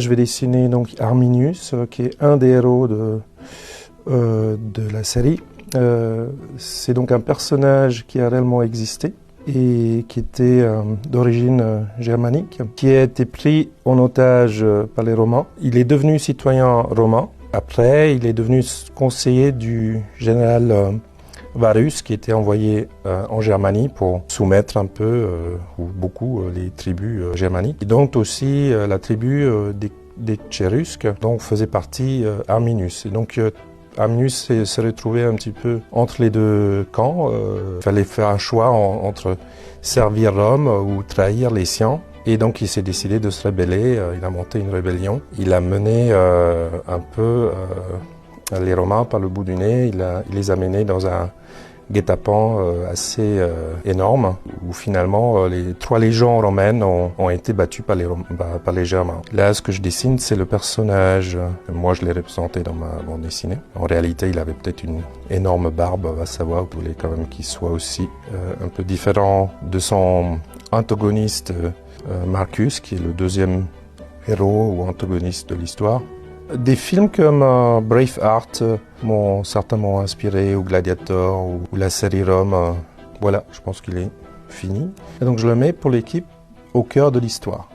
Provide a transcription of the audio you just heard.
je vais dessiner donc Arminius, qui est un des héros de la série. C'est donc un personnage qui a réellement existé et qui était d'origine germanique, qui a été pris en otage par les Romains. Il est devenu citoyen romain. Après, il est devenu conseiller du général Varus, qui était envoyé en Germanie pour soumettre un peu, ou beaucoup, les tribus germaniques. Et donc aussi la tribu des Cherusques, dont faisait partie Arminius. Et donc Arminius s'est retrouvé un petit peu entre les deux camps. Il fallait faire un choix entre servir Rome ou trahir les siens. Et donc il s'est décidé de se rebeller, il a monté une rébellion. Il a mené un peu les Romains par le bout du nez, il les a menés dans un guet-apens assez énorme, où finalement les 3 légions romaines ont été battues par les Germains. Là, ce que je dessine, c'est le personnage. Moi, je l'ai représenté dans ma bande dessinée. En réalité, il avait peut-être une énorme barbe, à savoir, vous voulez quand même qu'il soit aussi un peu différent de son antagoniste Marcus, qui est le deuxième héros ou antagoniste de l'histoire. Des films comme Braveheart m'ont certainement inspiré, ou Gladiator, ou la série Rome. Voilà, je pense qu'il est fini. Et donc je le mets pour l'équipe au cœur de l'histoire.